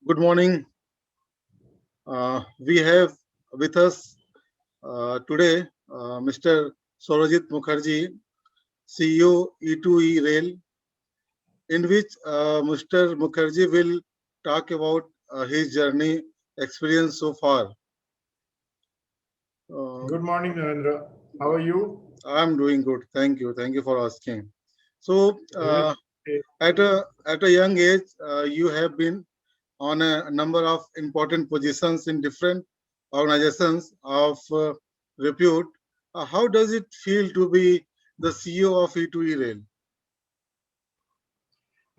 Good morning. We have with us today Mr. Sourajit Mukherjee, CEO E2E Rail, in which Mr. Mukherjee will talk about his journey experience so far. Uh, Good morning, Narendra. How are you? I'm doing good. Thank you. Thank you for asking. So, Everything okay? at a young age, you have been on a number of important positions in different organizations of repute. How does it feel to be the CEO of E2E Rail?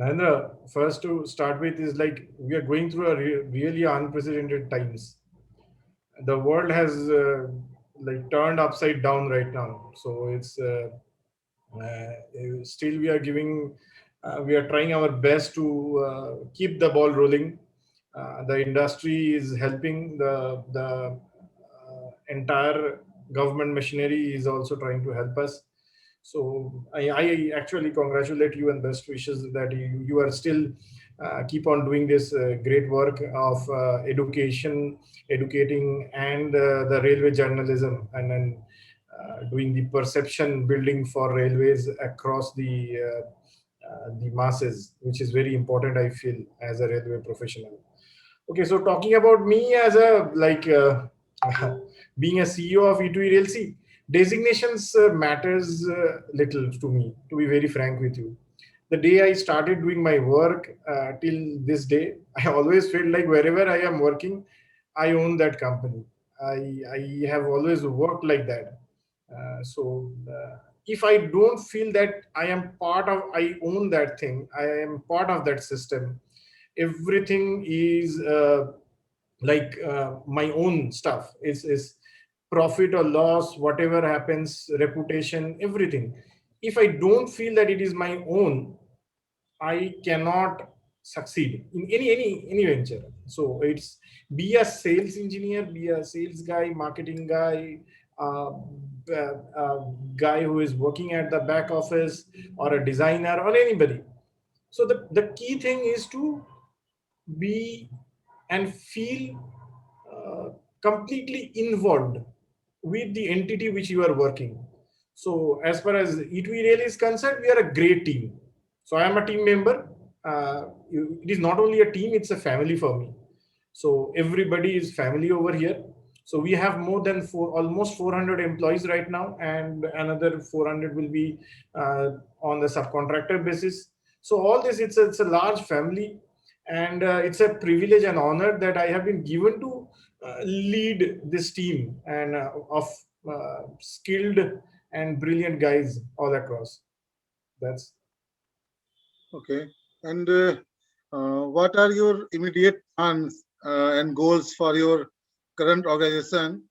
Narendra, first to start with is like we are going through a really unprecedented times. The world has like turned upside down right now. So still we are we are trying our best to keep the ball rolling. The industry is helping the entire government machinery is also trying to help us. So I actually congratulate you and best wishes that you are still keep on doing this great work of educating, and the railway journalism, and then doing the perception building for railways across the masses, which is very important, I feel, as a railway professional. Okay, so talking about me as a being a CEO of E2E Rail, see, designations matters little to me, to be very frank with you. The day I started doing my work till this day, I always felt like wherever I am working, I own that company. I have always worked like that. If I don't feel that I own that thing, I am part of that system, everything is my own stuff is profit or loss, whatever happens, reputation, everything. If I don't feel that it is my own, I cannot succeed in any venture. So it's be a sales engineer, be a sales guy, marketing guy, uh, guy who is working at the back office, or a designer, or anybody. So the key thing is to be and feel completely involved with the entity which you are working. So as far as E2E Rail is concerned, we are a great team. So I am a team member. It is not only a team, it's a family for me. So everybody is family over here. So we have almost 400 employees right now, and another 400 will be on the subcontractor basis. So all this, it's a large family, and it's a privilege and honor that I have been given to lead this team and of skilled and brilliant guys all across. That's Okay. And what are your immediate plans and goals for your current organization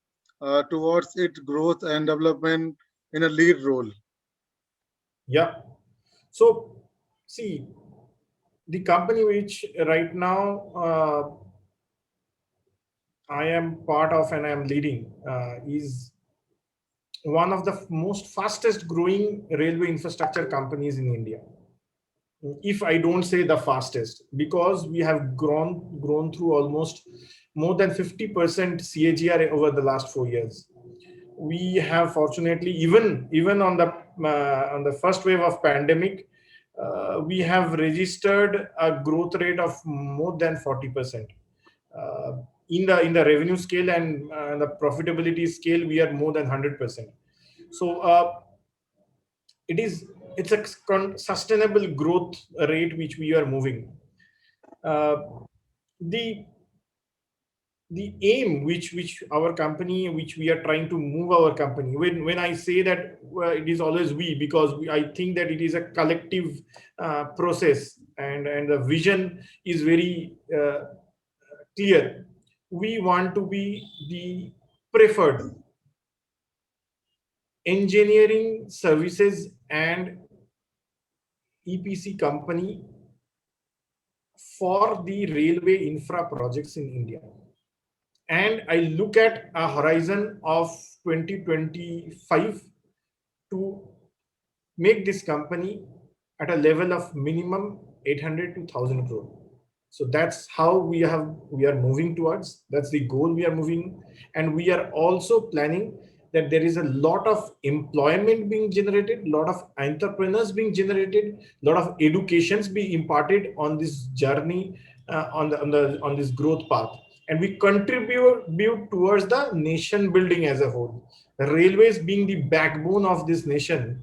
towards its growth and development in a lead role? yeah. So see, the company which right now I am part of and I am leading is one of the most fastest growing railway infrastructure companies in India. If I don't say the fastest, because we have grown through almost more than 50% CAGR over the last 4 years. We have fortunately, even on the first wave of pandemic, we have registered a growth rate of more than 40%. Uh, in the revenue scale and the profitability scale, we are more than 100%. So it is it's a sustainable growth rate which we are moving. uh, the the aim which our company, which we are trying to move our company, when I say that, well, it is always we, because I think that it is a collective process, and the vision is very clear. We want to be the preferred engineering services and EPC company for the railway infra projects in India. And I look at a horizon of 2025 to make this company at a level of minimum 800 to 1000 crore. So that's how we are moving towards. That's the goal we are moving, and we are also planning that there is a lot of employment being generated, lot of entrepreneurs being generated, lot of educations being imparted on this journey, on this growth path, and we contribute towards the nation building as a whole. Railways being the backbone of this nation,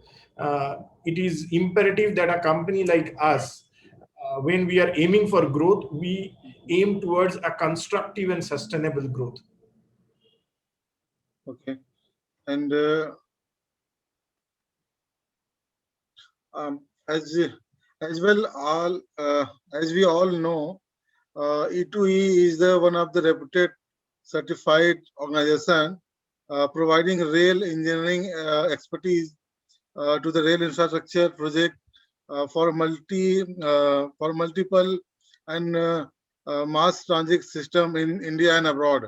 it is imperative that a company like us, when we are aiming for growth, we aim towards a constructive and sustainable growth. Okay. And um, as as well, all as we all know, E2E is the one of the reputed certified organization providing rail engineering expertise to the rail infrastructure project for multiple and mass transit system in India and abroad,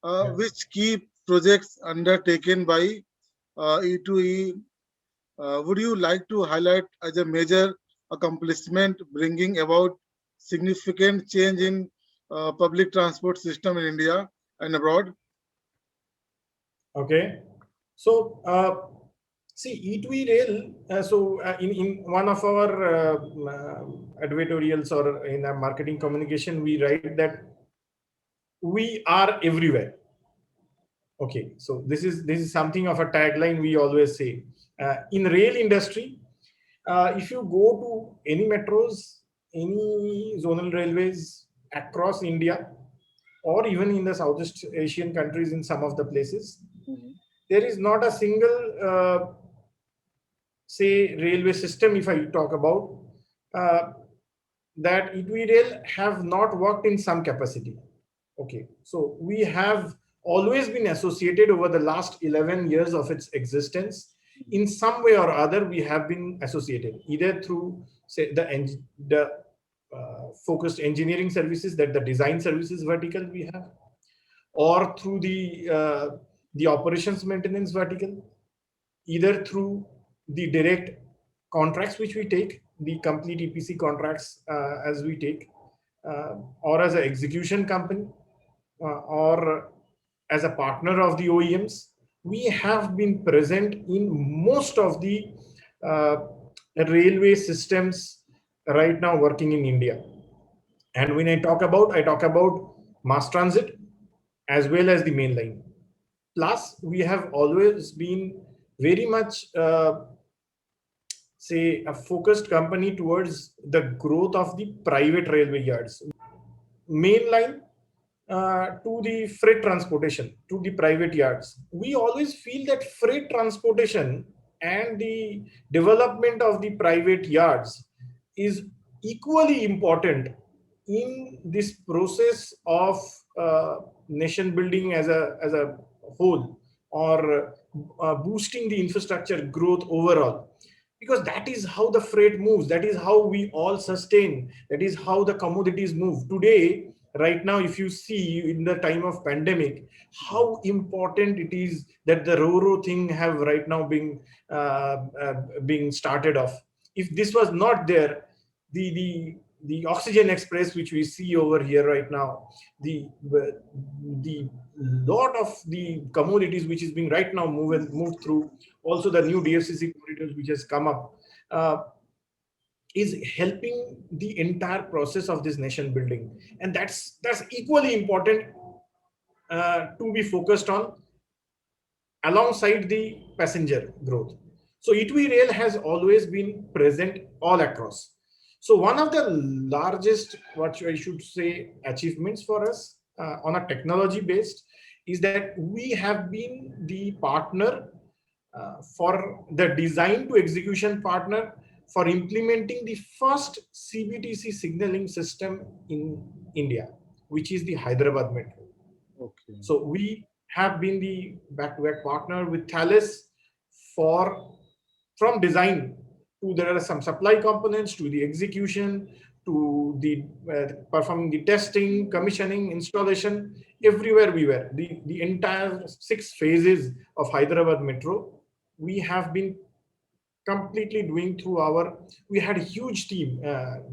Yeah. which key projects undertaken by E2E would you like to highlight as a major accomplishment bringing about significant change in public transport system in India and abroad? Okay. So, see, E2E Rail. In one of our advertorials or in our marketing communication, we write that we are everywhere. Okay. So this is something of a tagline we always say. In rail industry, if you go to any metros, any zonal railways across India, or even in the Southeast Asian countries, in some of the places, Mhm. there is not a single, say, railway system, if I talk about, uh, that E2E Rail have not worked in some capacity. Okay, so we have always been associated over the last 11 years of its existence. In some way or other, we have been associated either through, say, the focused engineering services, that the design services vertical we have, or through the operations maintenance vertical, either through the direct contracts which we take, the complete EPC contracts as we take, or as an execution company, or as a partner of the OEMs. We have been present in most of the uh, railway systems right now working in India. And when I talk about mass transit as well as the main line. Plus, we have always been very much, say, a focused company towards the growth of the private railway yards. Main line to the freight transportation, to the private yards. We always feel that freight transportation and the development of the private yards is equally important in this process of nation building as a whole, or boosting the infrastructure growth overall, because that is how the freight moves, that is how we all sustain, that is how the commodities move today. Right now, if you see in the time of pandemic, how important it is that the ro thing have right now being started off. If this was not there, the oxygen express which we see over here right now, the lot of the commodities which is being right now moved through, also the new DFCC corridors which has come up, uh, is helping the entire process of this nation building, and that's equally important to be focused on alongside the passenger growth. So E2E Rail has always been present all across. So one of the largest, what I should say, achievements for us on a technology based is that we have been the partner for the design to execution partner for implementing the first CBTC signaling system in India, which is the Hyderabad Metro. Okay. So we have been the back-to-back partner with Thales for, from design to, there are some supply components, to the execution, to the performing the testing, commissioning, installation. Everywhere we were, the entire 6 phases of Hyderabad Metro, we have been completely doing through our, we had a huge team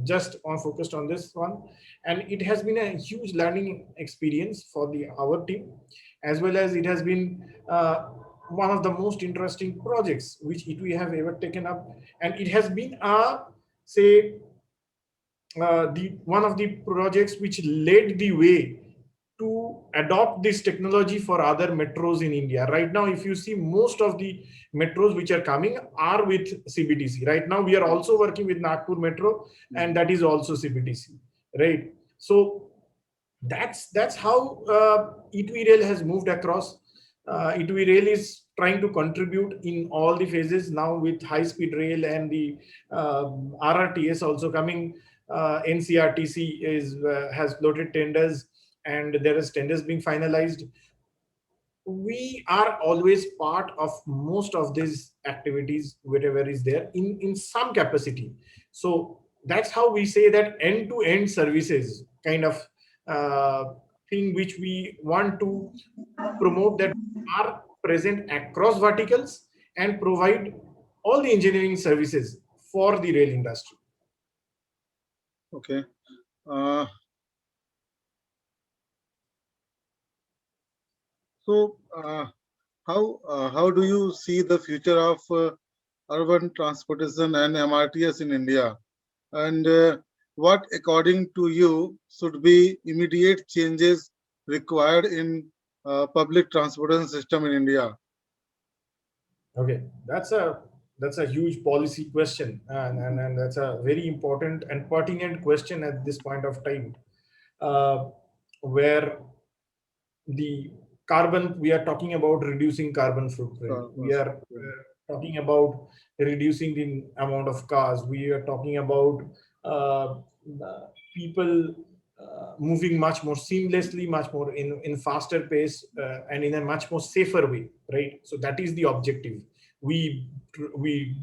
just on focused on this one, and it has been a huge learning experience for the our team, as well as it has been one of the most interesting projects which we have ever taken up, and it has been a, say, the one of the projects which led the way to adopt this technology for other metros in India. Right now, if you see, most of the metros which are coming are with CBTC. Right now, we are also working with Nagpur Metro, and that is also CBTC, right? So that's how e2E Rail has moved across. e2E Rail is trying to contribute in all the phases now with high-speed rail and the RRTS also coming. NCRTC is has floated tenders, and there is tenders being finalized. We are always part of most of these activities wherever is there in some capacity. So that's how we say that end-to-end services kind of uh, thing which we want to promote, that are present across verticals and provide all the engineering services for the rail industry. Okay. Uh, so, how do you see the future of urban transportation and MRTS in India? And what, according to you, should be immediate changes required in public transportation system in India? Okay, that's a huge policy question, and that's a very important and pertinent question at this point of time, uh, where the carbon, we are talking about reducing carbon footprint. We are talking about reducing the amount of cars. We are talking about uh, people moving much more seamlessly, much more in faster pace, and in a much more safer way, right? So that is the objective. We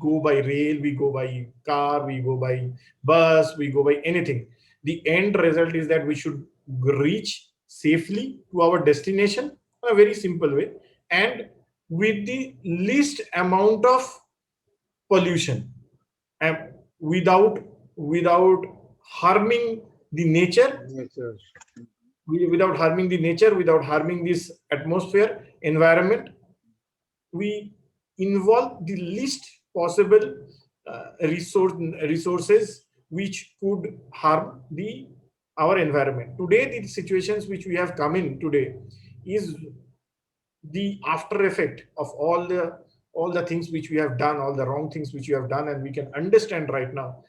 go by rail, we go by car, we go by bus, we go by anything. The end result is that we should reach safely to our destination in a very simple way, and with the least amount of pollution, and without harming the nature, Nature. without harming the nature, without harming this atmosphere environment. We involve the least possible resources which could harm the our environment. Today, the situations which we have come in today is the after effect of all the things which we have done, all the wrong things which we have done, and we can understand right now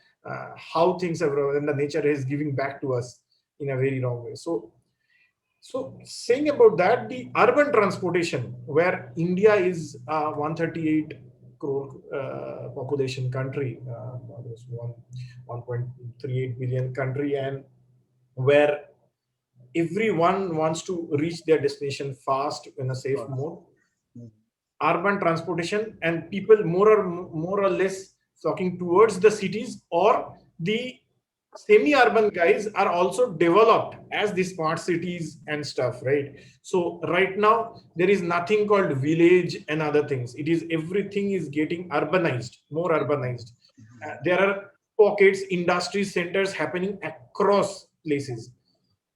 how things have, and the nature is giving back to us in a very wrong way. So saying about that, the urban transportation, where India is 138 crore population country, almost 1.38 billion country, and where everyone wants to reach their destination fast in a safe mode. Urban transportation and people more or less flocking towards the cities, or the semi-urban guys are also developed as the smart cities and stuff, right? So right now there is nothing called village and other things. It is, everything is getting urbanized, more urbanized. There are pockets, industry centers happening across places.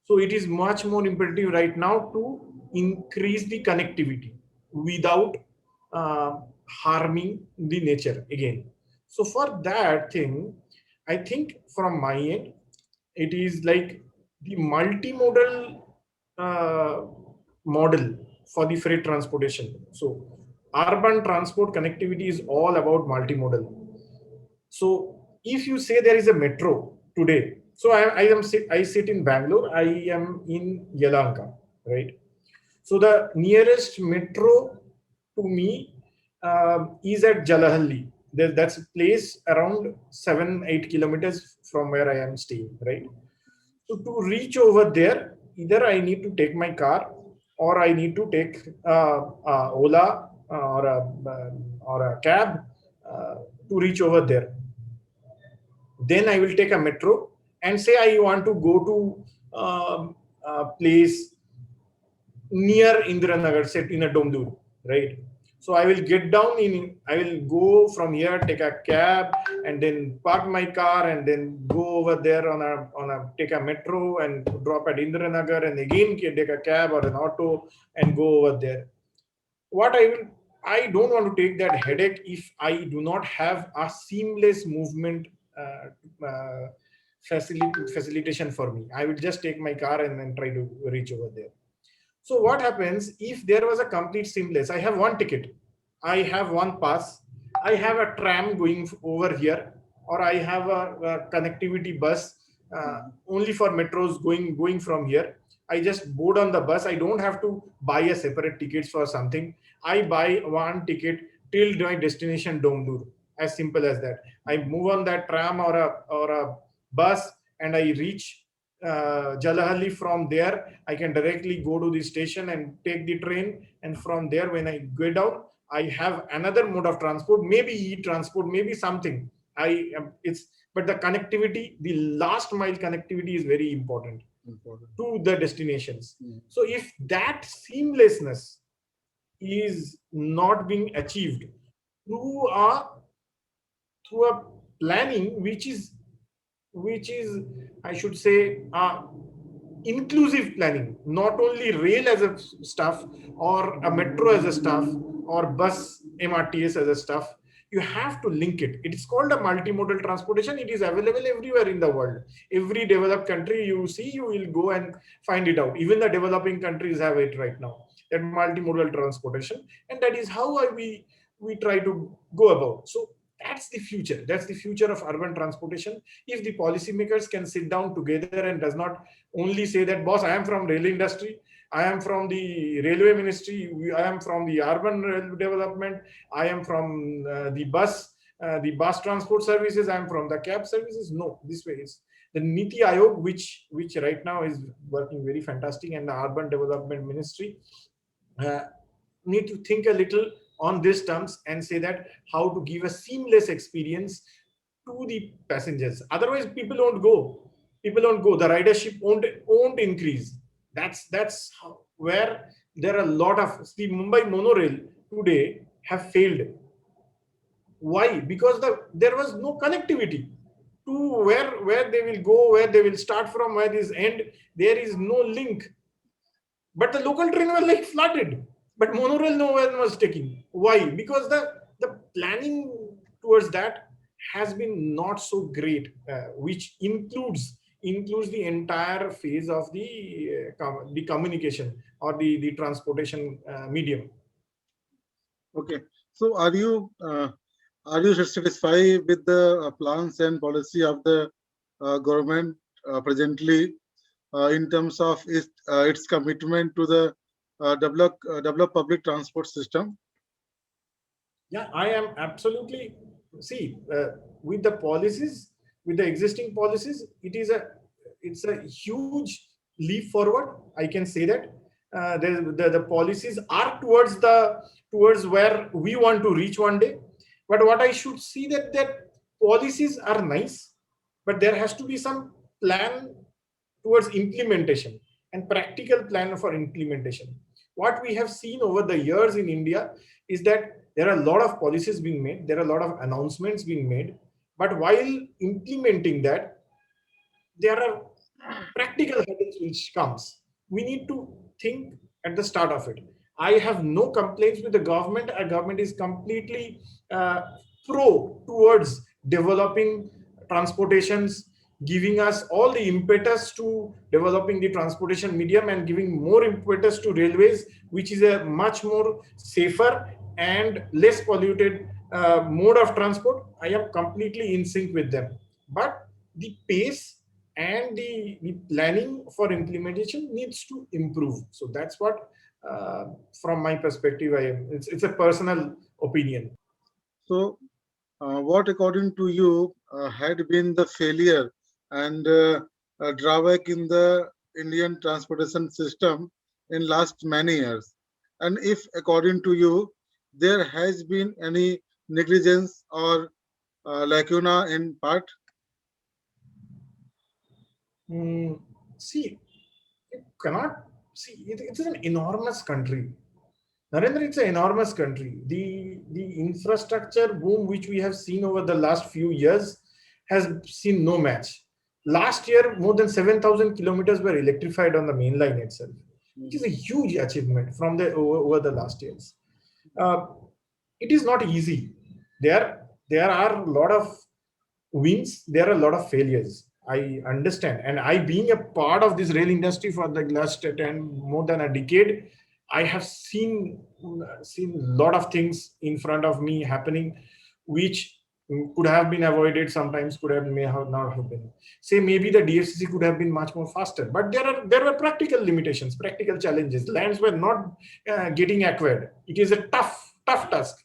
So it is much more imperative right now to increase the connectivity without harming the nature again. So for that thing, I think from my end, it is like the multimodal uh, model for the freight transportation. So urban transport connectivity is all about multimodal. So if you say there is a metro today, so I sit in Bangalore, I am in Yelahanka, right? So the nearest metro to me is at Jalahalli. That's a place around 7-8 kilometers from where I am staying, right? So to reach over there, either I need to take my car, or I need to take Ola or a cab to reach over there. Then I will take a metro, and say I want to go to a place near Indiranagar, set in a Domdur, right? So I will get down I will go from here, take a cab, and then park my car, and then go over there take a metro and drop at Indranagar, and again take a cab or an auto and go over there. What I don't want to take that headache if I do not have a seamless movement uh, facilitation for me. I will just take my car and then try to reach over there. So what happens if there was a complete seamless? I have one ticket, I have one pass, I have a tram going over here, or I have a connectivity bus only for metros going from here. I just board on the bus. I don't have to buy a separate tickets for something. I buy one ticket till my destination Domdur. As simple as that. I move on that tram or a bus, and I reach Jalahali. From there, I can directly go to the station and take the train. And from there, when I get out, I have another mode of transport, maybe e-transport, maybe something. But the connectivity, the last mile connectivity is very important to the destinations. So if that seamlessness is not being achieved through a planning which is I should say inclusive planning, not only rail as a stuff or a metro as a stuff or bus MRTS as a stuff. You have to link it. It is called a multimodal transportation. It is available everywhere in the world. Every developed country you see, you will go and find it out. Even the developing countries have it right now, that multimodal transportation. And that is how we try to go about. So that's the future. That's the future of urban transportation. If the policymakers can sit down together and does not only say that, boss, I am from rail industry, I am from the railway ministry, I am from the urban rail development, I am from the bus transport services, I am from the cab services. No, this way is the Niti Ayog, which right now is working very fantastic, and the urban development ministry uh, need to think a little on these terms and say that how to give a seamless experience to the passengers. Otherwise, people don't go. The ridership won't increase. Where there are a lot of the Mumbai monorail today have failed. Why? Because there was no connectivity to where they will go, where they will start from, where this end. There is no link. But the local train was like flooded. But monorail no one was taking. Why? Because the planning towards that has been not so great, which includes the entire phase of the communication or the transportation medium. Okay. So are you satisfied with the plans and policy of the government presently in terms of its commitment to the develop public transport system? Yeah, I am absolutely. See, with the policies, with the existing policies, it's a huge leap forward. I can say that the policies are towards where we want to reach one day. But what I should see that policies are nice, but there has to be some plan towards implementation and practical plan for implementation. What we have seen over the years in India is that there are a lot of policies being made, there are a lot of announcements being made, but while implementing that, there are practical hurdles which comes. We need to think at the start of it. I have no complaints with the government. Our government is completely uh, pro towards developing transportations, giving us all the impetus to developing the transportation medium and giving more impetus to railways, which is a much more safer and less polluted mode of transport. I am completely in sync with them. But the pace and the planning for implementation needs to improve. So that's what, from my perspective, I am. It's a personal opinion. So what according to you had been the failure and drawback in the Indian transportation system in last many years? And if according to you there has been any negligence or lacuna in part? Mm, see, you cannot see. It is an enormous country. Narendra, it's an enormous country. The infrastructure boom which we have seen over the last few years has seen no match. Last year, more than 7,000 kilometers were electrified on the main line itself, which is a huge achievement from the over the last years. Uh, it is not easy. There are a lot of wins, there are a lot of failures. I understand, and I, being a part of this rail industry for the last 10 more than a decade, I have seen a lot of things in front of me happening, which could have been avoided. Sometimes could have may have not have been. Say maybe the DFCC could have been much more faster, but there were practical limitations, practical challenges. Lands were not getting acquired. It is a tough task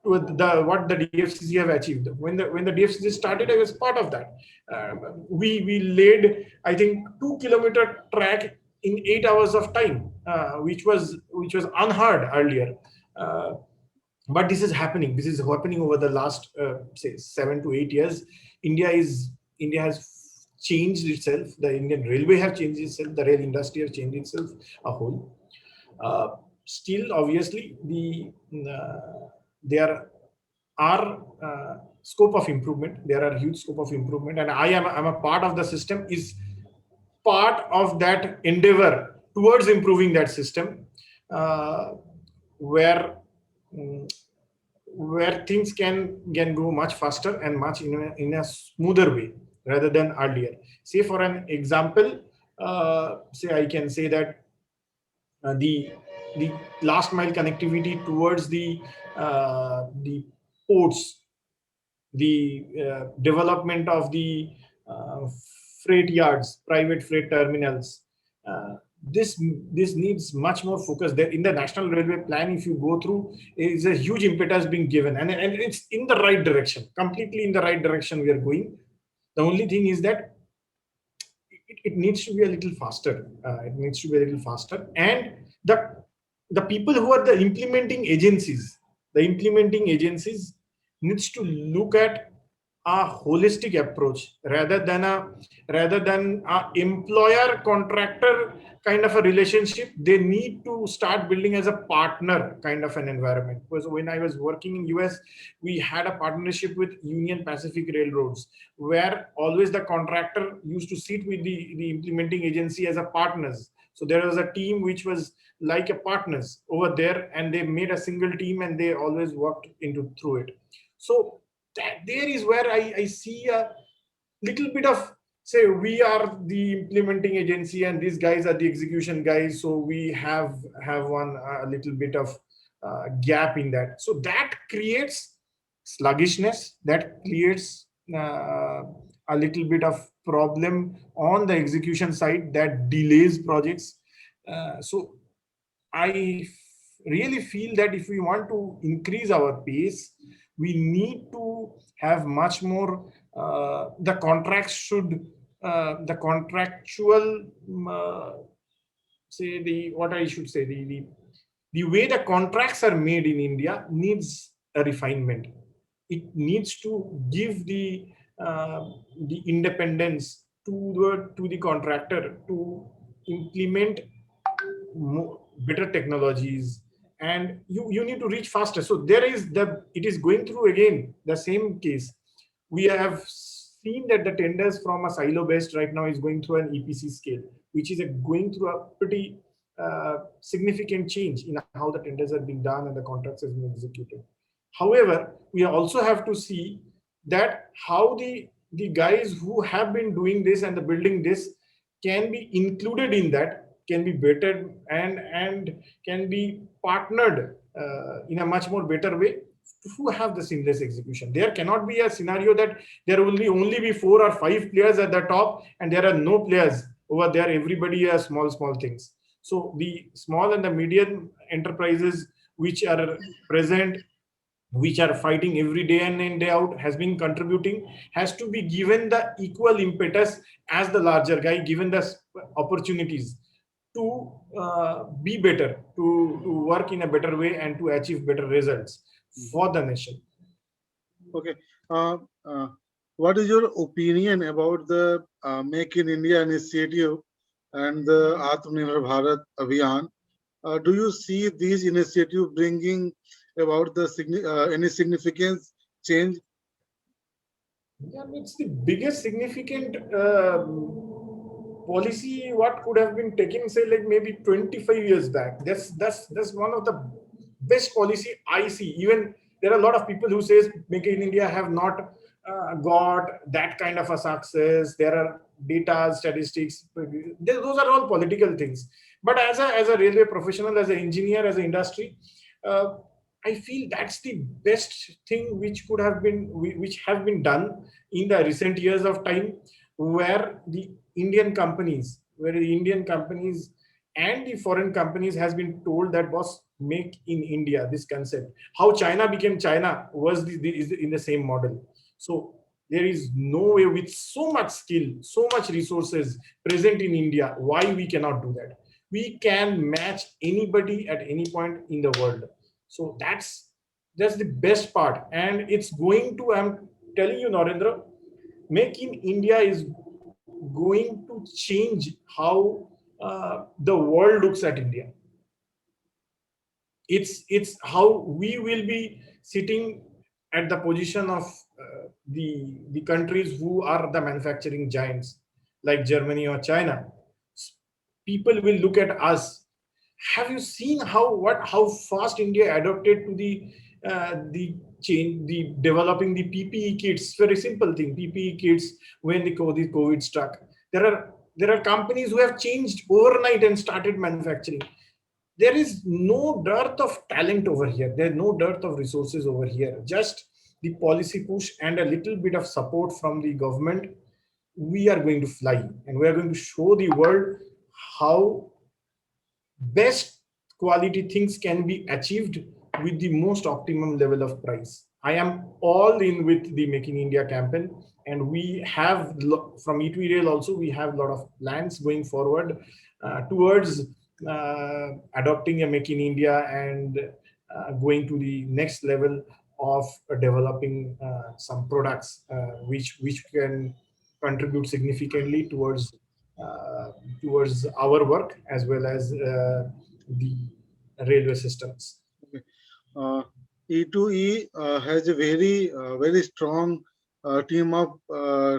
with what the DFCC have achieved. When the DFCC started, I was part of that. We laid, I think, 2 kilometer track in 8 hours of time, which was unheard earlier. Uh, but this is happening. This is happening over the last say 7 to 8 years. India has changed itself. The Indian railway have changed itself. The rail industry has changed itself a whole. Uh, Still, obviously, there are scope of improvement. There are huge scope of improvement, and I'm a part of the system. Is part of that endeavor towards improving that system, uh, where mm, where things can go much faster and much in a smoother way rather than earlier. Say for an example, say I can say that the last mile connectivity towards the ports, the development of the uh, freight yards, private freight terminals. Uh, this needs much more focus. There in the National Railway Plan, if you go through, is a huge impetus being given, and it's in the right direction, completely in the right direction. We are going. The only thing is that it needs to be a little faster. It needs to be a little faster, and the people who are the implementing agencies needs to look at a holistic approach rather than a employer contractor kind of a relationship. They need to start building as a partner kind of an environment. Because when I was working in US, we had a partnership with Union Pacific Railroads, where always the contractor used to sit with the implementing agency as a partners. So there was a team which was like a partners over there, and they made a single team and they always worked into through it. So that there is where I see a little bit of, say, we are the implementing agency and these guys are the execution guys, so we have one a little bit of gap in that. So that creates sluggishness, that creates a little bit of problem on the execution side, that delays projects. So I really feel that if we want to increase our pace, we need to have much more. The contracts should, the contractual, say the what I should say, the way the contracts are made in India needs a refinement. It needs to give the independence to the contractor to implement better technologies, and you need to reach faster. So there is it is going through again the same case. We have seen that the tenders from a silo based right now is going through an EPC scale, which is going through a pretty significant change in how the tenders are being done and the contracts has been executed. However, we also have to see that how the guys who have been doing this and the building this can be included in that, can be better, and can be partnered in a much more better way to have the seamless execution. There cannot be a scenario that there will only be 4 or 5 players at the top and there are no players over there. Everybody has small things. So the small and the medium enterprises which are present, which are fighting every day in day out, has been contributing, has to be given the equal impetus as the larger guy, given the opportunities to be better, to work in a better way and to achieve better results for the nation. Okay. Uh, uh, what is your opinion about the Make in India initiative and the Atmanirbhar Bharat Abhiyan? Do you see these initiatives bringing about any significant change? Yeah, it's the biggest significant policy what could have been taken, say like maybe 25 years back. That's one of the best policy I see. Even there are a lot of people who says Make in India have not got that kind of a success. There are data statistics. Those are all political things. But as a railway professional, as an engineer, as an industry, uh, I feel that's the best thing which could have been which have been done in the recent years of time, where the Indian companies and the foreign companies has been told that was make in India. This concept, how China became China, was is in the same model. So there is no way, with so much skill, so much resources present in India, why we cannot do that. We can match anybody at any point in the world. So that's the best part, and it's going to, I'm telling you, Narendra, Make in India is going to change how the world looks at India. It's how we will be sitting at the position of the countries who are the manufacturing giants, like Germany or China. People will look at us. Have you seen how fast India adopted to the change, the developing the PPE kits? Very simple thing, PPE kits. When the COVID struck, there are companies who have changed overnight and started manufacturing. There is no dearth of talent over here. There's no dearth of resources over here. Just the policy push and a little bit of support from the government, we are going to fly, and we are going to show the world how best quality things can be achieved with the most optimum level of price. I am all in with the Make in India campaign, and we have from E2E Rail also, we have a lot of plans going forward towards adopting a Make in India, and going to the next level of developing some products which can contribute significantly uh, towards our work, as well as the railway systems. Okay. Uh, E2E has a very strong uh, team of uh,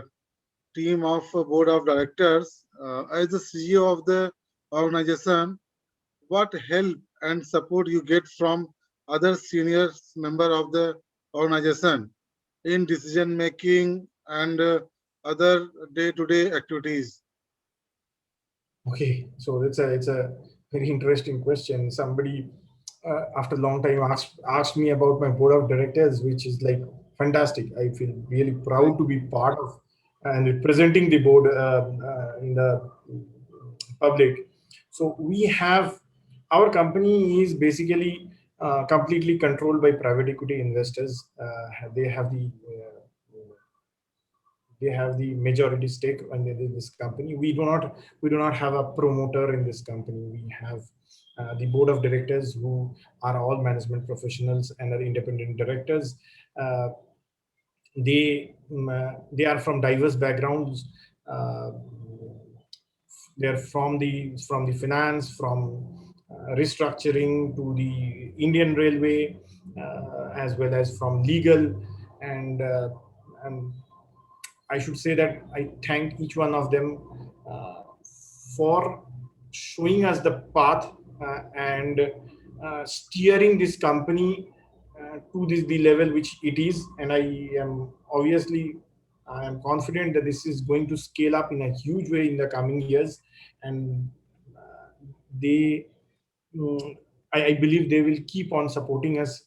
board of directors. As the CEO of the organization, what help and support you get from other senior member of the organization in decision making and other day-to-day activities? Okay, so it's a very interesting question. Somebody after a long time asked me about my board of directors, which is like fantastic. I feel really proud to be part of and representing the board in the public. So we have, our company is basically completely controlled by private equity investors. They have the majority stake in this company. We do not have a promoter in this company. We have the board of directors, who are all management professionals and are independent directors. Uh, they are from diverse backgrounds. Uh, they're from the finance, from restructuring to the Indian Railway, as well as from legal, and and I should say that I thank each one of them for showing us the path and steering this company to the level which it is. And I am confident that this is going to scale up in a huge way in the coming years, and they mm, I believe they will keep on supporting us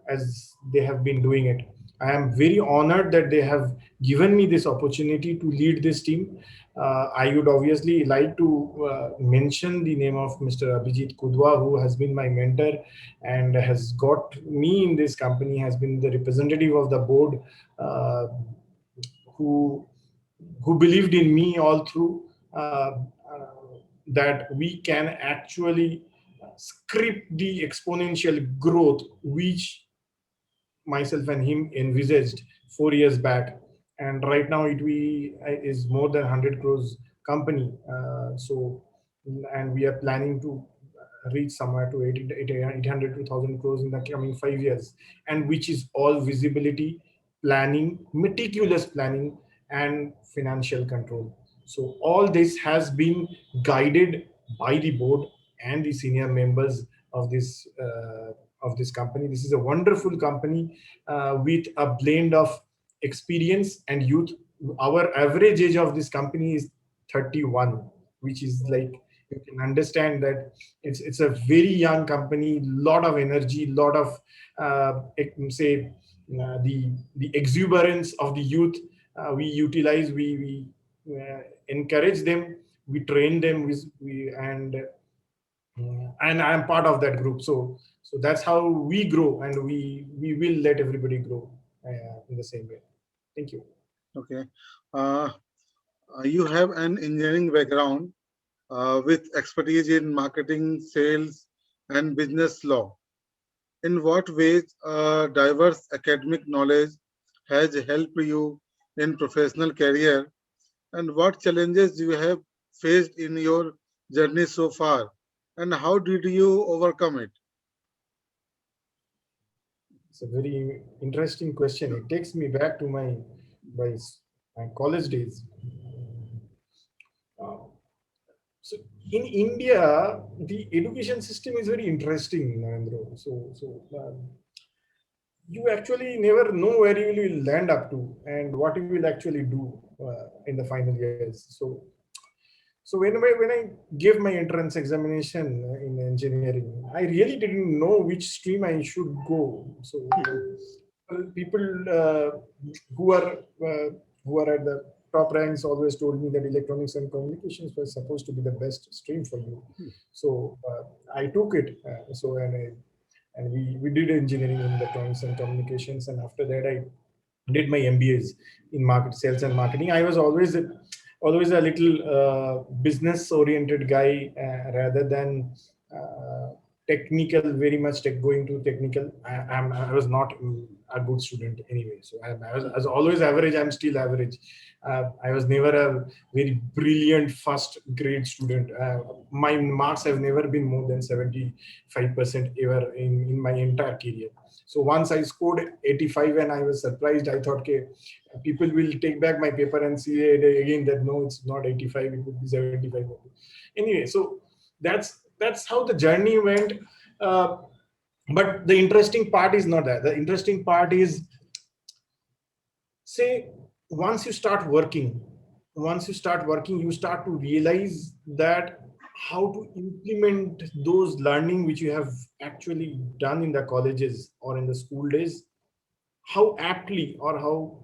as they have been doing it. I am very honored that they have given me this opportunity to lead this team. I would obviously like to mention the name of Mr. Abhijit Kudwa, who has been my mentor and has got me in this company, has been the representative of the board, uh, who believed in me all through, that we can actually script the exponential growth which myself and him envisaged 4 years back. And right now it is more than 100 crores company. So, and we are planning to reach somewhere to 800 to 1,000 crores in the coming 5 years, and which is all visibility, planning, meticulous planning, and financial control. So all this has been guided by the board and the senior members of this company. This is a wonderful company with a blend of experience and youth. Our average age of this company is 31, which is like, you can understand that it's a very young company, lot of energy, lot of say the exuberance of the youth. We utilize, we encourage them, we train them, and I am part of that group. So that's how we grow, and we will let everybody grow in the same way. Thank you. Okay. Uh, you have an engineering background with expertise in marketing, sales, and business law. In what ways diverse academic knowledge has helped you in professional career, and what challenges you have faced in your journey so far, and how did you overcome it? It's a very interesting question. It takes me back to my, my college days. Uh, so in India, the education system is very interesting, Narendra. You actually never know where you will land up to and what you will actually do in the final years. So when I gave my entrance examination in engineering, I really didn't know which stream I should go. So people who are at the top ranks always told me that electronics and communications was supposed to be the best stream for you. So I took it. And we did engineering in electronics and communications, and after that I did my MBAs in market sales and marketing. I was always a little business oriented guy rather than technical, very much going to technical. I was not a good student anyway, so I was always average. I'm still average. I was never a very brilliant first grade student. My marks have never been more than 75% ever in my entire career. So once I scored 85 and I was surprised, I thought, okay, people will take back my paper and see it again that no, it's not 85, it would be 75. Anyway, so that's how the journey went. Uh, but the interesting part is not that. The interesting part is, say, once you start working, you start to realize that how to implement those learning which you have actually done in the colleges or in the school days, how aptly or how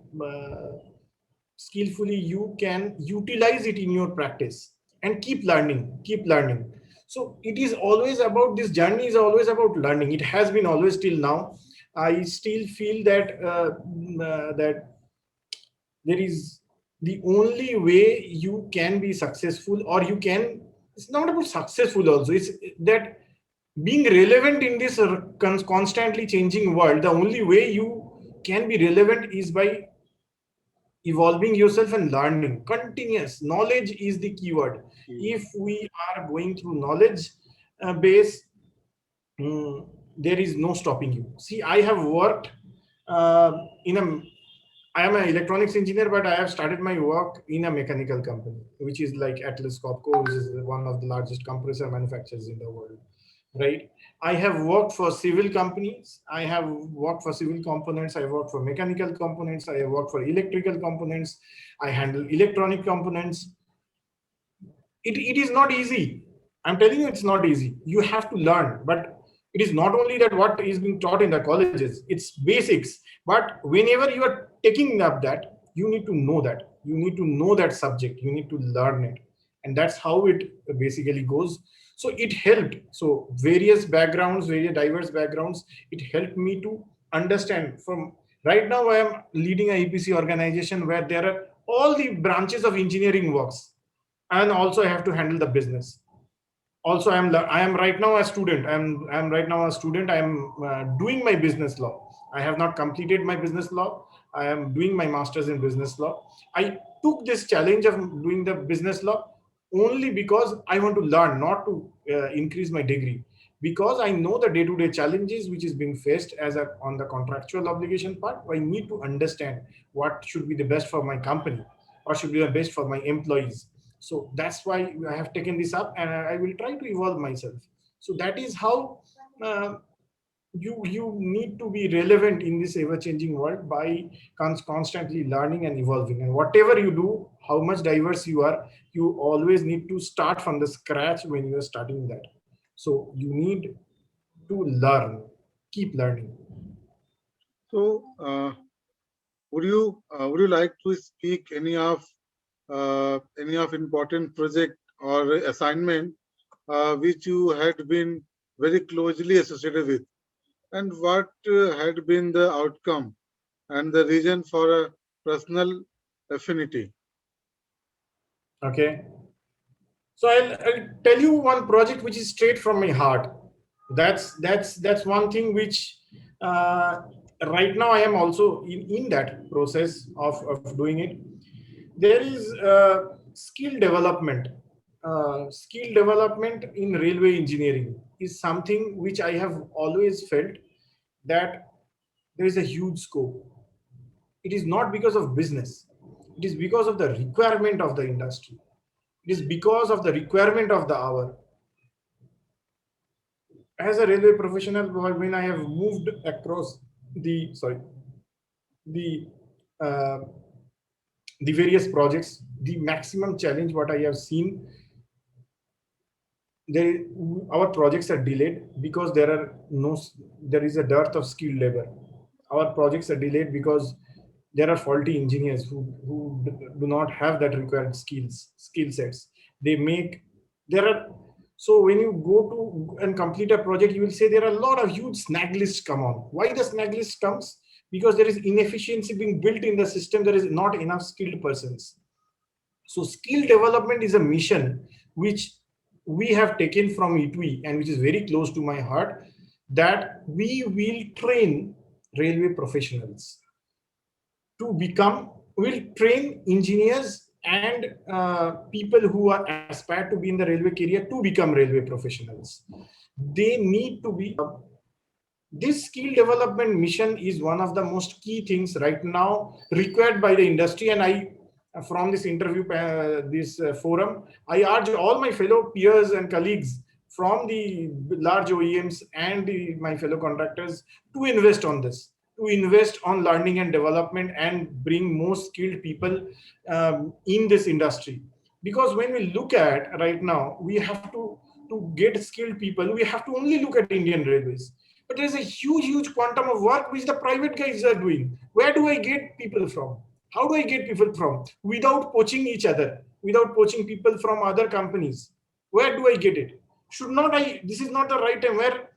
skillfully you can utilize it in your practice and keep learning. So it is always about, this journey is always about learning. It has been always till now. I still feel that that there is, the only way you can be successful, or you can, it's not about successful also, it's that being relevant in this constantly changing world, the only way you can be relevant is by evolving yourself and learning. Continuous knowledge is the keyword. If we are going through knowledge base, there is no stopping you. See, I have worked in a, I am an electronics engineer, but I have started my work in a mechanical company, which is like Atlas Copco, which is one of the largest compressor manufacturers in the world, right? I have worked for civil companies. I have worked for civil components. I worked for mechanical components. I have worked for electrical components. I handle electronic components. It is not easy. I'm telling you, it's not easy. You have to learn, but it is not only that what is being taught in the colleges, it's basics. But whenever you are taking up that, you need to know that. You need to know that subject. You need to learn it. And that's how it basically goes. So it helped. So various backgrounds, various diverse backgrounds, it helped me to understand. From right now, I am leading a EPC organization where there are all the branches of engineering works. And also I have to handle the business. Also I am right now a student. I'm right now a student. I am doing my business law. I have not completed my business law. I am doing my master's in business law. I took this challenge of doing the business law only because I want to learn, not to increase my degree. because I know the day-to-day challenges which is being faced as a on the contractual obligation part. I need to understand what should be the best for my company, or should be the best for my employees. So that's why I have taken this up, and I will try to evolve myself. So that is how uh, you need to be relevant in this ever-changing world by constantly learning and evolving. And whatever you do, how much diverse you are, you always need to start from the scratch when you are starting that. So you need to learn, keep learning. So, would you like to speak any of important project or assignment which you had been very closely associated with, and what had been the outcome and the reason for a personal affinity? Okay. So I'll tell you one project which is straight from my heart. That's one thing which uh, right now I am also in that process of doing it. There is skill development. Skill development in railway engineering is something which I have always felt that there is a huge scope. It is not because of business. It is because of the requirement of the industry. It is because of the requirement of the hour. As a railway professional, when I have moved across the the uh, the various projects, the maximum challenge what I have seen, there our projects are delayed because there is a dearth of skilled labor. Our projects are delayed because there are faulty engineers who do not have that required skill sets. They make there are So when you go to and complete a project, you will say there are a lot of huge snag lists come on. Why the snag list comes? Because there is inefficiency being built in the system. There is not enough skilled persons. So skill development is a mission which we have taken from e2E, and which is very close to my heart, that we will train railway professionals to become, will train engineers and people who are aspire to be in the railway career to become railway professionals. They need to be this skill development mission is one of the most key things right now required by the industry. And I from this interview this forum, I urge all my fellow peers and colleagues from the large OEMs and my fellow contractors to invest on this, to invest on learning and development and bring more skilled people in this industry. Because when we look at right now, we have to get skilled people, we have to only look at Indian Railways. But there's a huge quantum of work which the private guys are doing. Where do I get people from? How do I get people from? Without poaching each other, without poaching people from other companies. Where do I get it? Should not I? This is not the right time where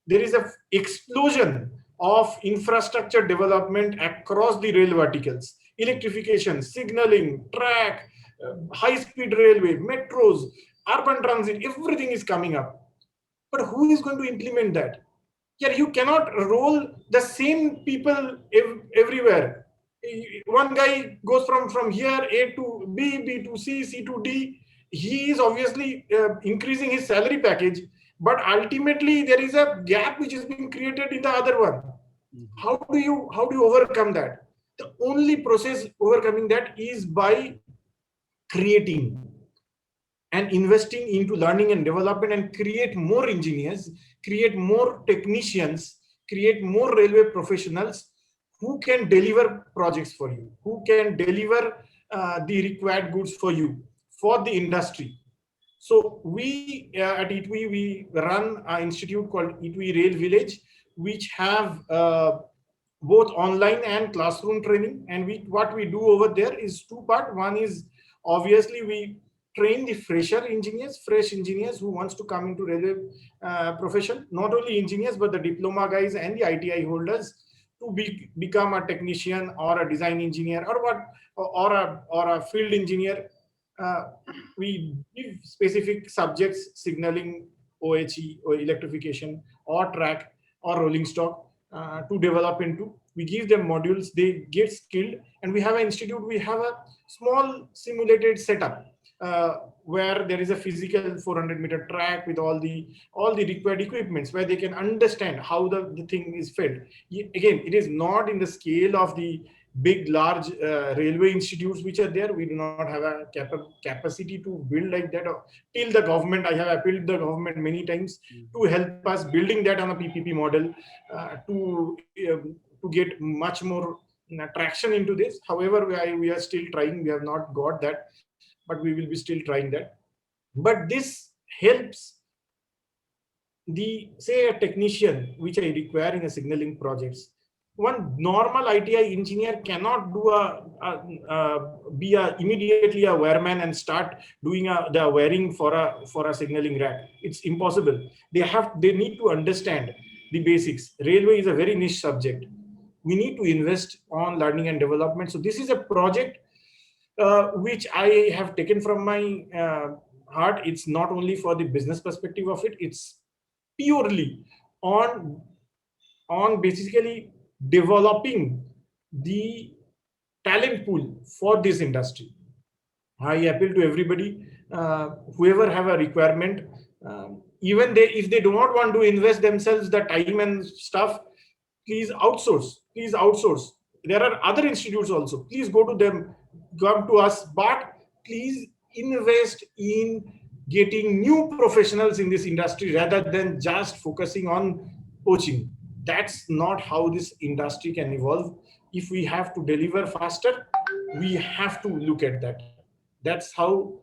there is a explosion of infrastructure development across the rail verticals. Electrification, signaling, track, high-speed railway, metros, urban transit, everything is coming up. But who is going to implement that? Yeah, you cannot roll the same people everywhere. One guy goes from here A to B, B to C, C to D. He is obviously increasing his salary package, but ultimately there is a gap which is being created in the other one. How do you overcome that? The only process overcoming that is by creating and investing into learning and development, and create more engineers, create more technicians, create more railway professionals who can deliver projects for you, who can deliver the required goods for you, for the industry. So we at e2E, we run an institute called e2E Rail Village, which have both online and classroom training. And what we do over there is two part. One is obviously we train the fresh engineers who wants to come into railway profession. Not only engineers, but the diploma guys and the ITI holders to become a technician or a design engineer or a field engineer. Uh, we give specific subjects, signaling, OHE or electrification or track or rolling stock to develop into. We give them modules, they get skilled, and we have an institute, we have a small simulated setup where there is a physical 400-meter track with all the required equipments, where they can understand how the thing is fed. Again, it is not in the scale of the big large railway institutes which are there. We do not have a capacity to build like that. Till the government, I have appealed the government many times to help us building that on a PPP model, to get much more traction into this. However, we are still trying. We have not got that, but we will be still trying that. But this helps the, say, a technician which I require in a signaling projects. One normal ITI engineer cannot do be immediately a wireman and start doing the wiring for a signaling rack. It's impossible. They need to understand the basics. Railway is a very niche subject. We need to invest on learning and development. So this is a project which I have taken from my heart. It's not only for the business perspective of it. It's purely on basically developing the talent pool for this industry. I appeal to everybody, whoever have a requirement, even if they do not want to invest themselves the time and stuff, please outsource. Please outsource. There are other institutes also. Please go to them, come to us, but please invest in getting new professionals in this industry rather than just focusing on poaching. That's not how this industry can evolve. If we have to deliver faster, we have to look at that. That's how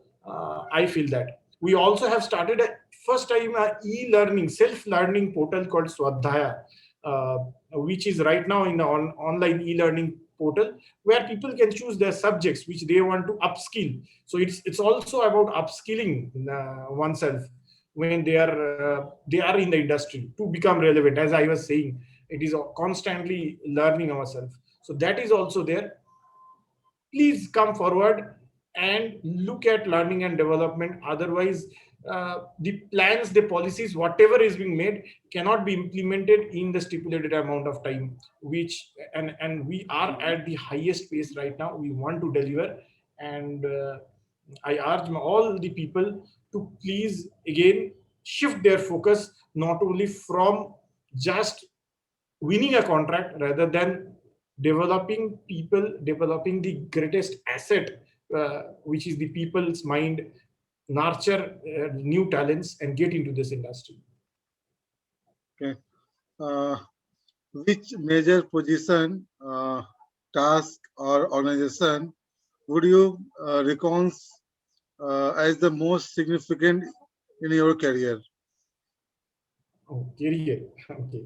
I feel that. We also have started a first time e-learning, self-learning portal called Swadhyaya, which is right now in the online e-learning portal, where people can choose their subjects which they want to upskill. So it's also about upskilling oneself when they are in the industry to become relevant. As I was saying, it is constantly learning ourselves. So that is also there. Please come forward and look at learning and development. Otherwise, the plans, the policies, whatever is being made cannot be implemented in the stipulated amount of time, which and we are at the highest pace right now. We want to deliver, and I urge all the people to please again shift their focus not only from just winning a contract, rather than developing people, developing the greatest asset, which is the people's mind, nurture new talents and get into this industry. Okay. Which major position, task, or organization would you reckon as the most significant in your career? Oh, career. Okay.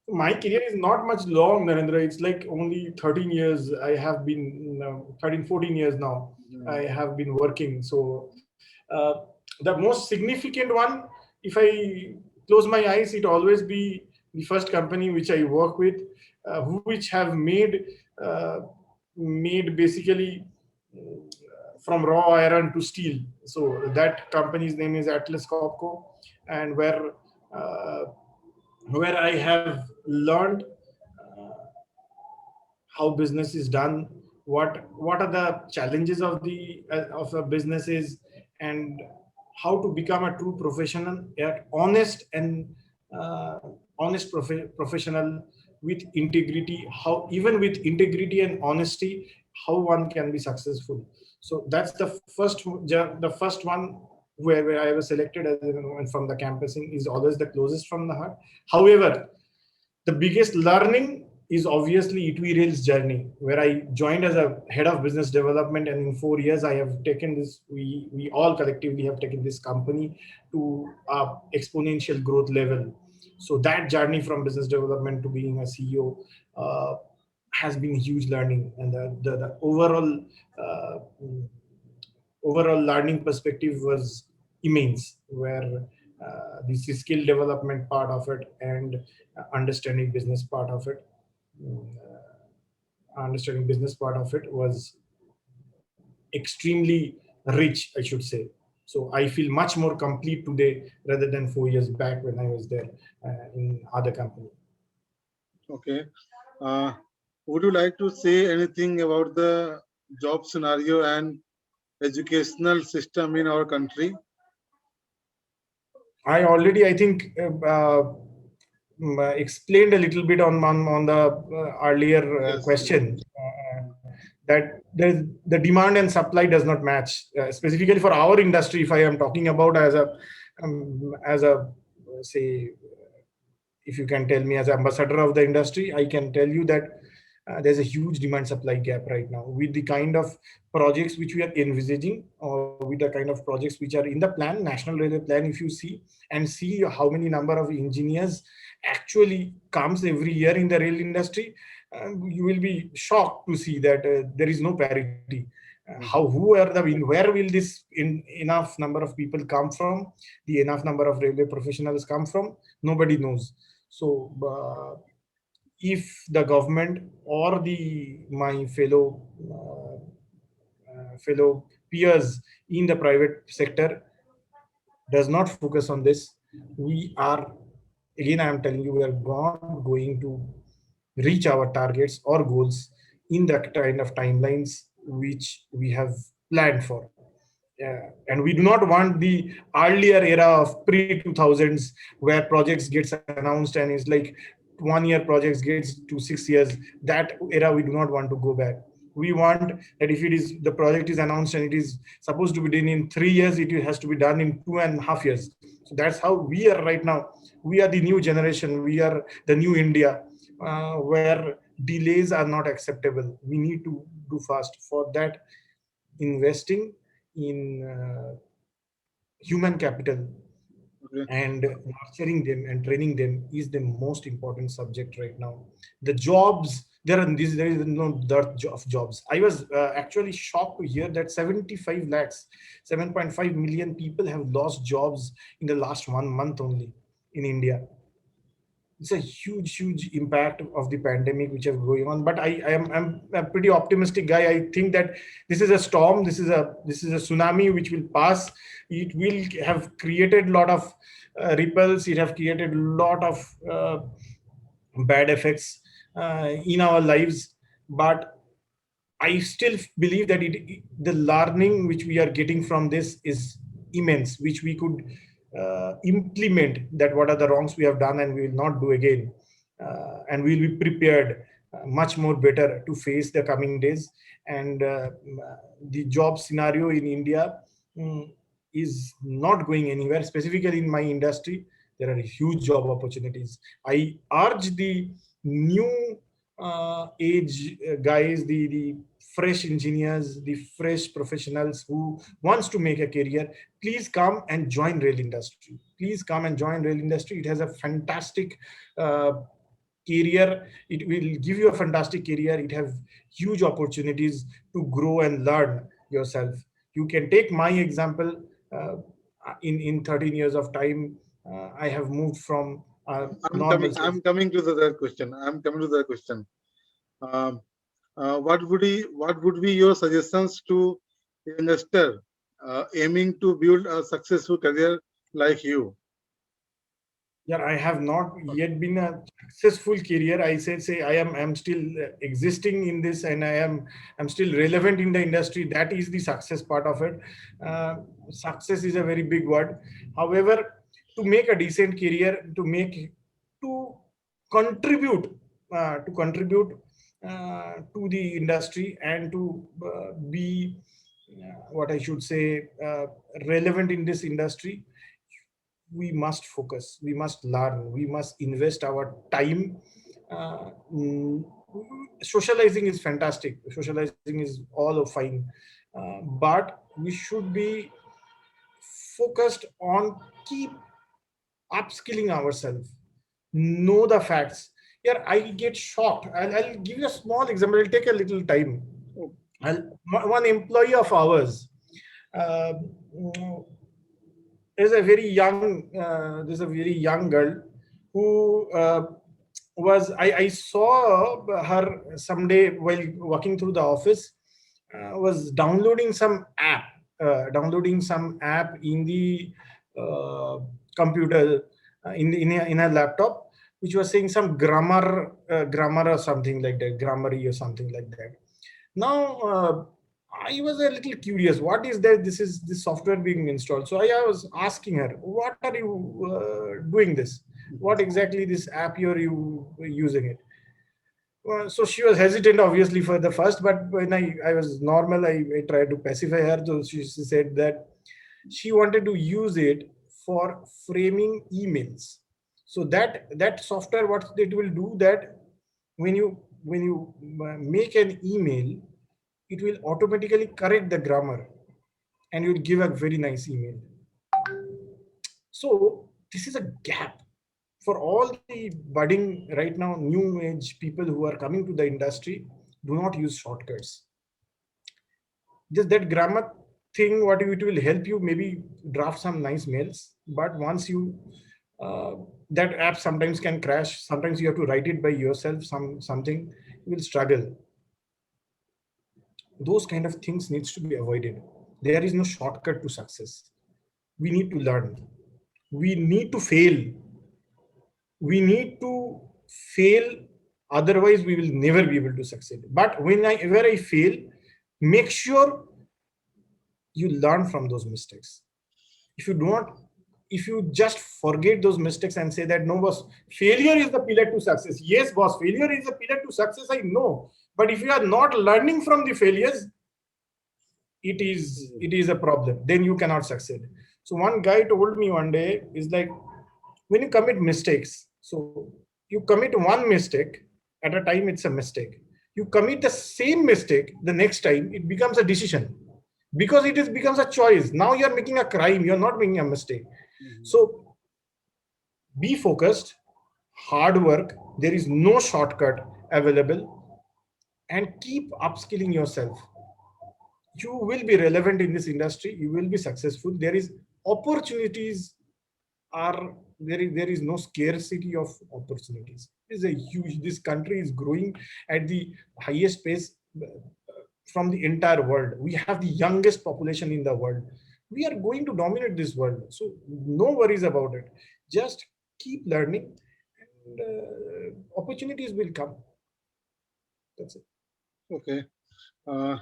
My career is not much long, Narendra. It's like only 13 years. I have been 13, 14 years now. I have been working. So the most significant one, if I close my eyes, it always be the first company which I work with, which have made basically from raw iron to steel. So that company's name is Atlas Copco, and uh, where I have learned how business is done, what are the challenges of a business is, and how to become a true professional, honest and professional with integrity. How even with integrity and honesty, how one can be successful. So that's the first one where I was selected as from the campusing is always the closest from the heart. However, the biggest learning is obviously e2E Rail's journey, where I joined as a head of business development, and in 4 years I have taken this. We all collectively have taken this company to exponential growth level. So that journey from business development to being a CEO has been huge learning, and the overall learning perspective was immense, where this is skill development part of it and understanding business part of it. Understanding business part of it was extremely rich, I should say. So I feel much more complete today rather than 4 years back when I was there in other company. Okay. Would you like to say anything about the job scenario and educational system in our country? I already, I think, explained a little bit on the earlier Yes, yes. question, that the demand and supply does not match. Specifically for our industry, if I am talking about as a say, if you can tell me as ambassador of the industry, I can tell you that there's a huge demand supply gap right now with the kind of projects which we are envisaging, or with the kind of projects which are in the plan, national railway plan. If you see and see how many number of engineers actually comes every year in the rail industry, you will be shocked to see that there is no parity. Where will this enough number of people come from, the enough number of railway professionals come from? Nobody knows. So if the government or the my fellow peers in the private sector does not focus on this, we are, again I am telling you, we are not going to reach our targets or goals in the kind of timelines which we have planned for. And we do not want the earlier era of pre 2000s where projects gets announced and it's like 1 year projects gets to 6 years. That era we do not want to go back. We want that if it is the project is announced and it is supposed to be done in 3 years, it has to be done in 2.5 years. So that's how we are right now. We are the new generation. We are the new India, where delays are not acceptable. We need to do fast. For that, investing in human capital Okay. and nurturing them and training them is the most important subject right now. The jobs, there is no dearth of jobs. I was actually shocked to hear that 75 lakhs, 7.5 million people have lost jobs in the last 1 month only in India. It's a huge impact of the pandemic which is going on. But I'm a pretty optimistic guy. I think that this is a storm, this is a tsunami which will pass. It will have created a lot of ripples. It have created a lot of bad effects in our lives, but I still believe that the learning which we are getting from this is immense, which we could implement, that what are the wrongs we have done and we will not do again. And we will be prepared much more better to face the coming days. And the job scenario in India is not going anywhere. Specifically in my industry, there are huge job opportunities. I urge the new age guys, the fresh engineers, the fresh professionals who wants to make a career, please come and join rail industry. Please come and join rail industry. It has a fantastic career. It will give you a fantastic career. It has huge opportunities to grow and learn yourself. You can take my example. In 13 years of time, I have moved from normal. I'm coming to that question. I'm coming to that question. Um, what would be your suggestions to investor aiming to build a successful career like you? Yeah, I have not yet been a successful career. I say I'm still existing in this, and I'm still relevant in the industry. That is the success part of it. Success is a very big word. However, to make a decent career, to contribute to the industry, and to be what I should say relevant in this industry, we must focus, we must learn, we must invest our time. uh, mm, Socializing is fantastic, socializing is all fine, but we should be focused on keep upskilling ourselves, know the facts. Yeah, I get shocked. I'll give you a small example. It'll take a little time. One employee of ours, uh, there's a very young girl who I saw her someday while walking through the office, was downloading some app in the uh, computer, in her laptop, which was saying some grammar or something like that, grammarly or something like that. Now I was a little curious. What is that? This is this software being installed. So I was asking her, "What are you doing this? What exactly this app you using it?" So she was hesitant, obviously, for the first. But when I was normal, I tried to pacify her. So she said that she wanted to use it for framing emails. So that software, what it will do, that when you make an email, it will automatically correct the grammar and you'll give a very nice email. So this is a gap for all the budding right now new age people who are coming to the industry. Do not use shortcuts. Just that grammar thing, what it will help you maybe draft some nice mails, but once you uh, that app sometimes can crash, sometimes you have to write it by yourself, something you will struggle. Those kind of things needs to be avoided. There is no shortcut to success. We need to learn, we need to fail, we need to fail, otherwise we will never be able to succeed. But whenever I fail, make sure you learn from those mistakes. If you do not, if you just forget those mistakes and say that, no boss, failure is the pillar to success. Yes boss, failure is the pillar to success, I know. But if you are not learning from the failures, it is a problem, then you cannot succeed. So one guy told me one day is like, when you commit mistakes, so you commit one mistake at a time, it's a mistake. You commit the same mistake the next time, it becomes a decision, because it is becomes a choice. Now you are making a crime, you're not making a mistake. So be focused, hard work, there is no shortcut available, and keep upskilling yourself. You will be relevant in this industry, you will be successful. There is opportunities are there is no scarcity of opportunities. This is a huge, this country is growing at the highest pace from the entire world. We have the youngest population in the world. We are going to dominate this world, so no worries about it. Just keep learning, and opportunities will come. That's it. Okay. Uh,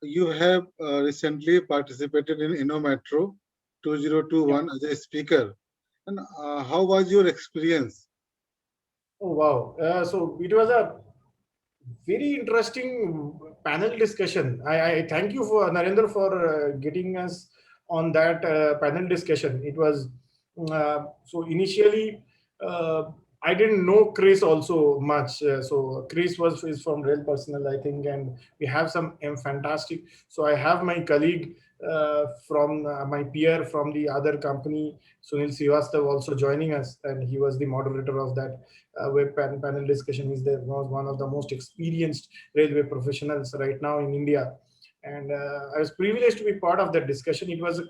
you have recently participated in InnoMetro Yeah. 2021 as a speaker. And how was your experience? Oh wow. So it was a very interesting panel discussion. I thank you for Narendra for getting us on that panel discussion. It was so initially I didn't know Chris also much. So Chris was is from Real Personal, I think, and we have some fantastic. So I have my colleague from my peer from the other company, Sunil Srivastav, also joining us, and he was the moderator of that panel discussion. Is there was one of the most experienced railway professionals right now in India, and I was privileged to be part of that discussion. It was an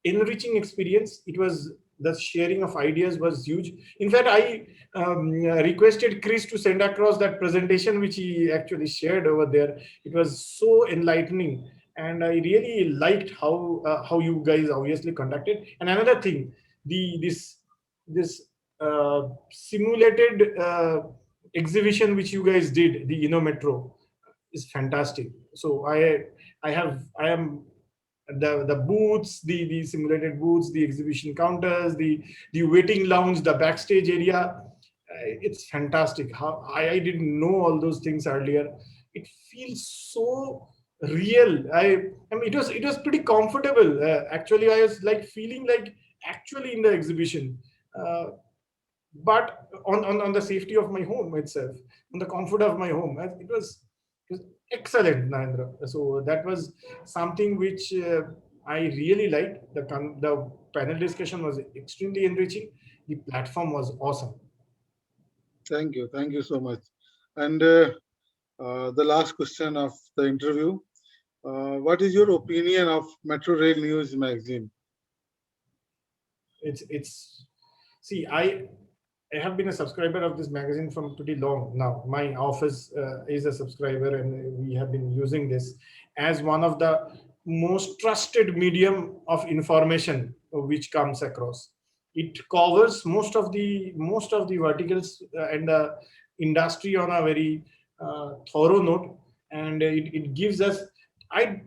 enriching experience. It was the sharing of ideas was huge. In fact, I requested Chris to send across that presentation which he actually shared over there. It was so enlightening, and I really liked how you guys obviously conducted. And another thing, the this simulated exhibition which you guys did, the Metro, is fantastic. So I am the booths, the simulated booths, the exhibition counters, the waiting lounge, the backstage area. It's fantastic. How I didn't know all those things earlier. It feels so real. I mean, it was pretty comfortable. Actually, I was like feeling like actually in the exhibition. But on the safety of my home itself, on the comfort of my home, it was excellent, Narendra. So that was something which I really liked. The panel discussion was extremely enriching. The platform was awesome. Thank you. Thank you so much. And the last question of the interview. What is your opinion of Metro Rail News magazine? It's see, I have been a subscriber of this magazine from pretty long now. My office is a subscriber, and we have been using this as one of the most trusted medium of information which comes across. It covers most of the verticals and the industry on a very thorough note. and it gives us, I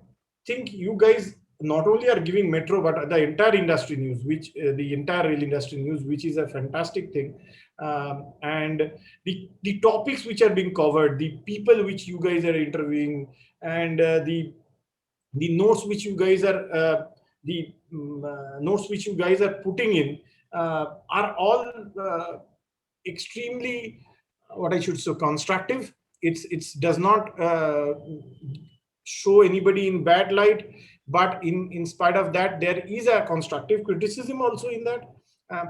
think you guys not only are giving metro but the entire industry news, which the entire rail industry news, which is a fantastic thing. And the topics which are being covered, the people which you guys are interviewing, and the notes which you guys are notes which you guys are putting in are all extremely, what I should say, constructive. It's does not show anybody in bad light, but in spite of that, there is a constructive criticism also in that.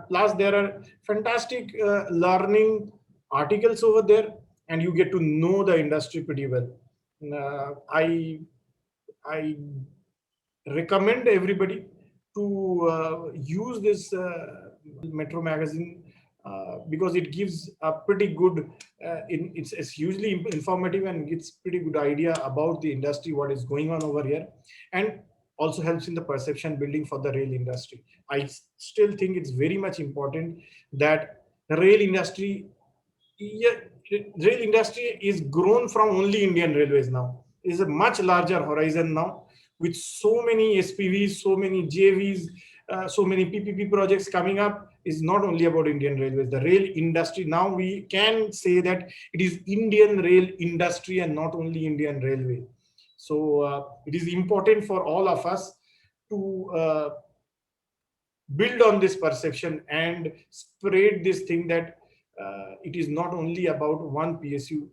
Plus, there are fantastic learning articles over there, and you get to know the industry pretty well. I recommend everybody to use this Metro magazine because it gives a pretty good, it's hugely informative and gives pretty good idea about the industry, what is going on over here, and also helps in the perception building for the rail industry. I still think it's very much important that the rail industry, yeah, rail industry is grown from only Indian Railways now. It is a much larger horizon now, with so many SPVs, so many JVs, so many PPP projects coming up. Is not only about Indian Railways. The rail industry now, we can say that it is Indian rail industry and not only Indian Railway. So it is important for all of us to build on this perception and spread this thing that it is not only about one PSU.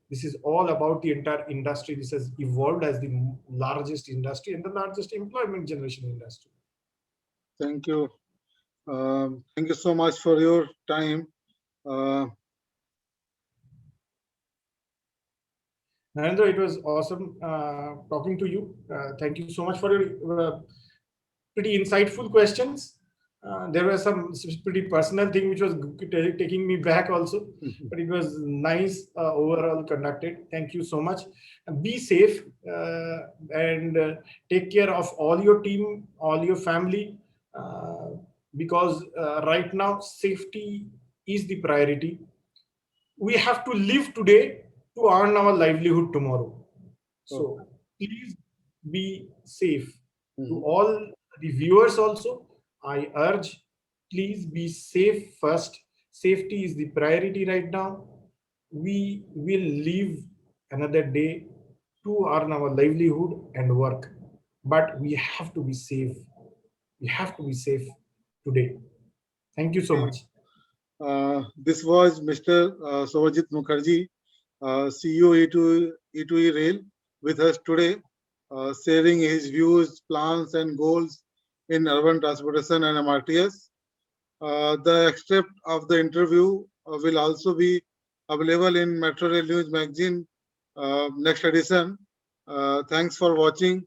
This is all about the entire industry. This has evolved as the largest industry and the largest employment generation industry. Thank you. Thank you so much for your time. Narendra, it was awesome talking to you. Thank you so much for your pretty insightful questions. There were some pretty personal thing which was taking me back also, but it was nice overall conducted. Thank you so much. Be safe and take care of all your team, all your family, because right now safety is the priority. We have to live today to earn our livelihood tomorrow. So please be safe. To all the viewers also, I urge, please be safe first. Safety is the priority right now. We will live another day to earn our livelihood and work, but we have to be safe. We have to be safe today. Thank you so much. This was Mr. Sourajit Mukherjee, CEO E2E Rail, with us today, sharing his views, plans, and goals in urban transportation and MRTS. The extract of the interview will also be available in Metro Rail News magazine next edition. Thanks for watching.